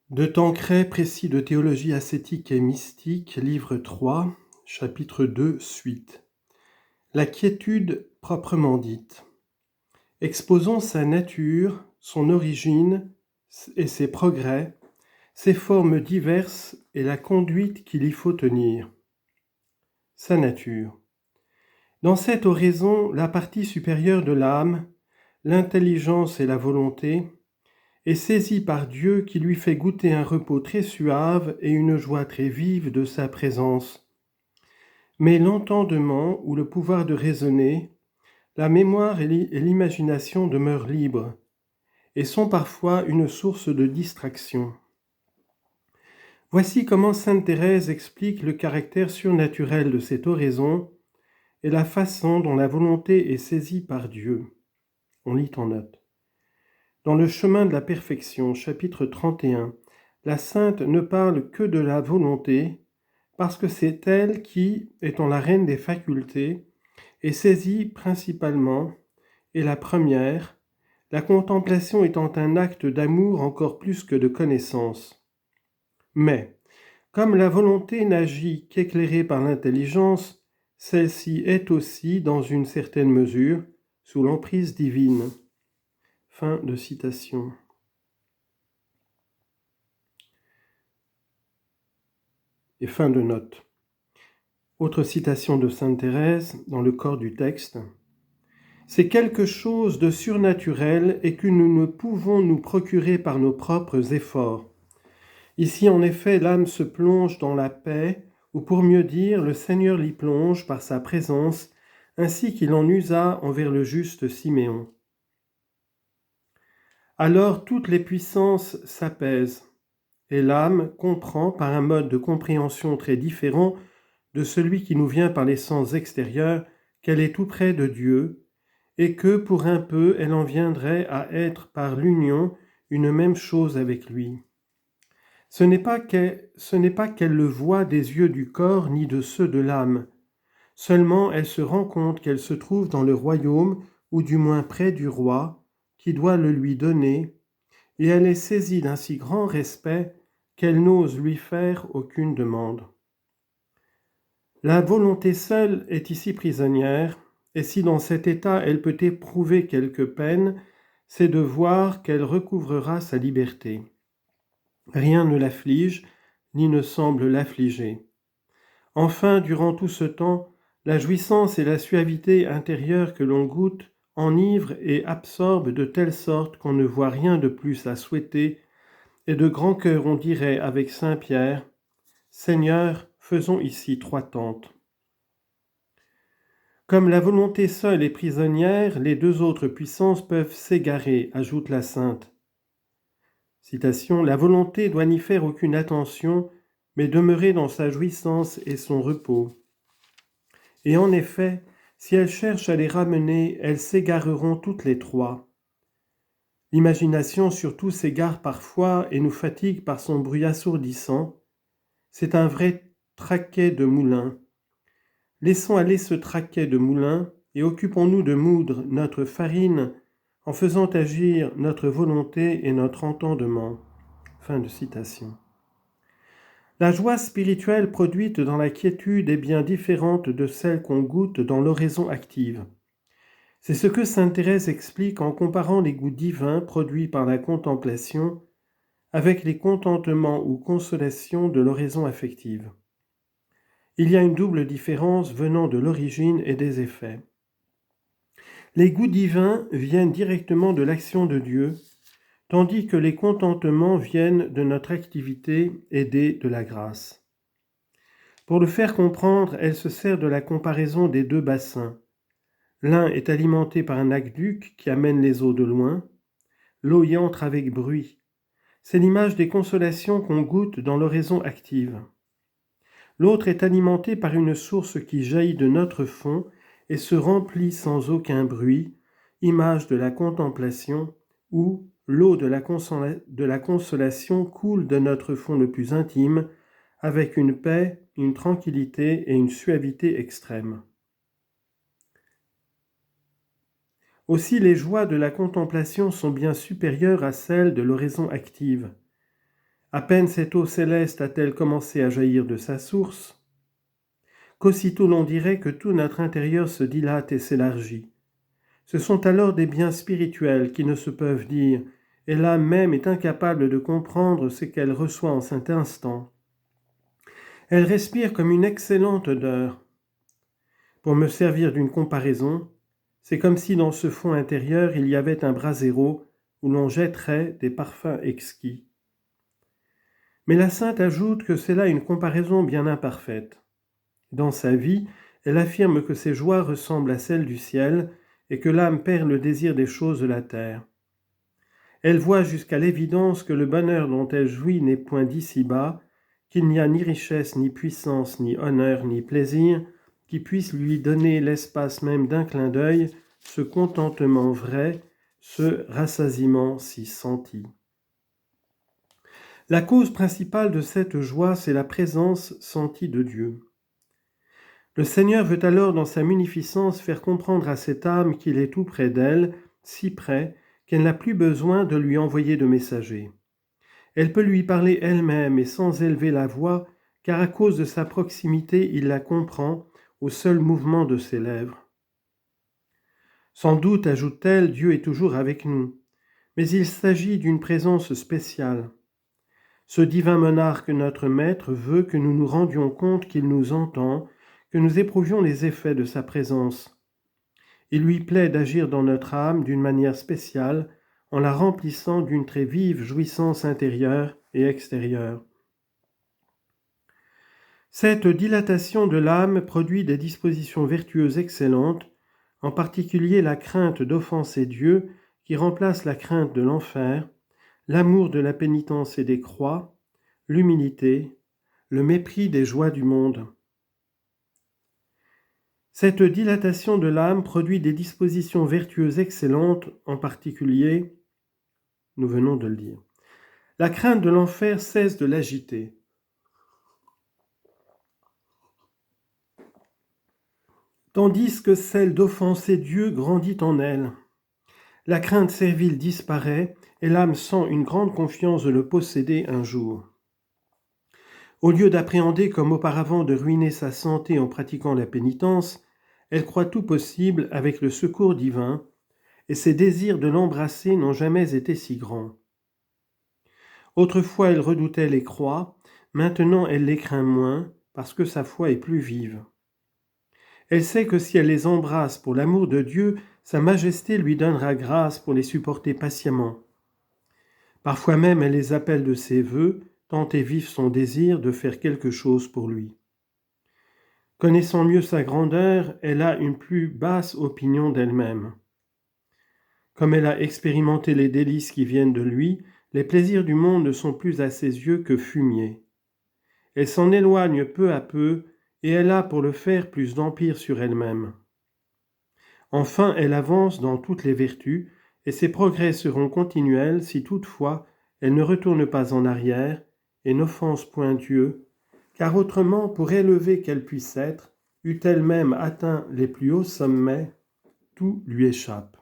De Tancret, précis de théologie ascétique et mystique, livre 3, chapitre 2, suite. La quiétude proprement dite. Exposons sa nature, son origine et ses progrès, ses formes diverses et la conduite qu'il y faut tenir. Sa nature. Dans cette oraison, la partie supérieure de l'âme, l'intelligence et la volonté, est saisi par Dieu qui lui fait goûter un repos très suave et une joie très vive de sa présence. Mais l'entendement ou le pouvoir de raisonner, la mémoire et l'imagination demeurent libres et sont parfois une source de distraction. Voici comment sainte Thérèse explique le caractère surnaturel de cette oraison et la façon dont la volonté est saisie par Dieu. On lit en note. Dans le chemin de la perfection, chapitre 31, la sainte ne parle que de la volonté, parce que c'est elle qui, étant la reine des facultés, est saisie principalement, et la première, la contemplation étant un acte d'amour encore plus que de connaissance. Mais, comme la volonté n'agit qu'éclairée par l'intelligence, celle-ci est aussi, dans une certaine mesure, sous l'emprise divine. Fin de citation. Et fin de note. Autre citation de sainte Thérèse dans le corps du texte. C'est quelque chose de surnaturel et que nous ne pouvons nous procurer par nos propres efforts. Ici, en effet, l'âme se plonge dans la paix, ou pour mieux dire, le Seigneur l'y plonge par sa présence, ainsi qu'il en usa envers le juste Siméon. Alors toutes les puissances s'apaisent, et l'âme comprend par un mode de compréhension très différent de celui qui nous vient par les sens extérieurs, qu'elle est tout près de Dieu, et que pour un peu elle en viendrait à être par l'union une même chose avec lui. Ce n'est pas qu'elle le voit des yeux du corps ni de ceux de l'âme, seulement elle se rend compte qu'elle se trouve dans le royaume, ou du moins près du roi, qui doit le lui donner, et elle est saisie d'un si grand respect qu'elle n'ose lui faire aucune demande. La volonté seule est ici prisonnière, et si dans cet état elle peut éprouver quelque peine, c'est de voir qu'elle recouvrera sa liberté. Rien ne l'afflige, ni ne semble l'affliger. Enfin, durant tout ce temps, la jouissance et la suavité intérieure que l'on goûte enivrent et absorbent de telle sorte qu'on ne voit rien de plus à souhaiter, et de grand cœur on dirait avec saint Pierre, « Seigneur, faisons ici 3 tentes. » Comme la volonté seule est prisonnière, les 2 autres puissances peuvent s'égarer, ajoute la sainte. Citation, la volonté doit n'y faire aucune attention, mais demeurer dans sa jouissance et son repos. Et en effet, si elle cherche à les ramener, elles s'égareront toutes les 3. L'imagination surtout s'égare parfois et nous fatigue par son bruit assourdissant. C'est un vrai traquet de moulin. Laissons aller ce traquet de moulin et occupons-nous de moudre notre farine en faisant agir notre volonté et notre entendement. Fin de citation. La joie spirituelle produite dans la quiétude est bien différente de celle qu'on goûte dans l'oraison active. C'est ce que sainte Thérèse explique en comparant les goûts divins produits par la contemplation avec les contentements ou consolations de l'oraison affective. Il y a une double différence venant de l'origine et des effets. Les goûts divins viennent directement de l'action de Dieu, tandis que les contentements viennent de notre activité aidée de la grâce. Pour le faire comprendre, elle se sert de la comparaison des 2 bassins. L'un est alimenté par un aqueduc qui amène les eaux de loin, l'eau y entre avec bruit. C'est l'image des consolations qu'on goûte dans l'oraison active. L'autre est alimenté par une source qui jaillit de notre fond et se remplit sans aucun bruit, image de la contemplation, où l'eau de la consolation coule de notre fond le plus intime, avec une paix, une tranquillité et une suavité extrême. Aussi les joies de la contemplation sont bien supérieures à celles de l'oraison active. À peine cette eau céleste a-t-elle commencé à jaillir de sa source, qu'aussitôt l'on dirait que tout notre intérieur se dilate et s'élargit. Ce sont alors des biens spirituels qui ne se peuvent dire, et l'âme même est incapable de comprendre ce qu'elle reçoit en cet instant. Elle respire comme une excellente odeur. Pour me servir d'une comparaison, c'est comme si dans ce fond intérieur il y avait un brasero où l'on jetterait des parfums exquis. Mais la sainte ajoute que c'est là une comparaison bien imparfaite. Dans sa vie, elle affirme que ses joies ressemblent à celles du ciel et que l'âme perd le désir des choses de la terre. Elle voit jusqu'à l'évidence que le bonheur dont elle jouit n'est point d'ici-bas, qu'il n'y a ni richesse, ni puissance, ni honneur, ni plaisir qui puisse lui donner l'espace même d'un clin d'œil, ce contentement vrai, ce rassasiement si senti. La cause principale de cette joie, c'est la présence sentie de Dieu. Le Seigneur veut alors dans sa munificence faire comprendre à cette âme qu'il est tout près d'elle, si près qu'elle n'a plus besoin de lui envoyer de messagers. Elle peut lui parler elle-même et sans élever la voix, car à cause de sa proximité, il la comprend au seul mouvement de ses lèvres. Sans doute, ajoute-t-elle, Dieu est toujours avec nous, mais il s'agit d'une présence spéciale. Ce divin monarque, notre maître, veut que nous nous rendions compte qu'il nous entend, que nous éprouvions les effets de sa présence. Il lui plaît d'agir dans notre âme d'une manière spéciale, en la remplissant d'une très vive jouissance intérieure et extérieure. Cette dilatation de l'âme produit des dispositions vertueuses excellentes, en particulier la crainte d'offenser Dieu, qui remplace la crainte de l'enfer, l'amour de la pénitence et des croix, l'humilité, le mépris des joies du monde. Cette dilatation de l'âme produit des dispositions vertueuses excellentes, en particulier, nous venons de le dire, la crainte de l'enfer cesse de l'agiter. Tandis que celle d'offenser Dieu grandit en elle. La crainte servile disparaît et l'âme sent une grande confiance de le posséder un jour. Au lieu d'appréhender comme auparavant de ruiner sa santé en pratiquant la pénitence, elle croit tout possible avec le secours divin, et ses désirs de l'embrasser n'ont jamais été si grands. Autrefois elle redoutait les croix, maintenant elle les craint moins, parce que sa foi est plus vive. Elle sait que si elle les embrasse pour l'amour de Dieu, sa majesté lui donnera grâce pour les supporter patiemment. Parfois même elle les appelle de ses vœux, tant est vif son désir de faire quelque chose pour lui. Connaissant mieux sa grandeur, elle a une plus basse opinion d'elle-même. Comme elle a expérimenté les délices qui viennent de lui, les plaisirs du monde ne sont plus à ses yeux que fumier. Elle s'en éloigne peu à peu, et elle a pour le faire plus d'empire sur elle-même. Enfin, elle avance dans toutes les vertus, et ses progrès seront continuels si toutefois elle ne retourne pas en arrière et n'offense point Dieu, car autrement, pour élevée qu'elle puisse être, eût-elle même atteint les plus hauts sommets, tout lui échappe.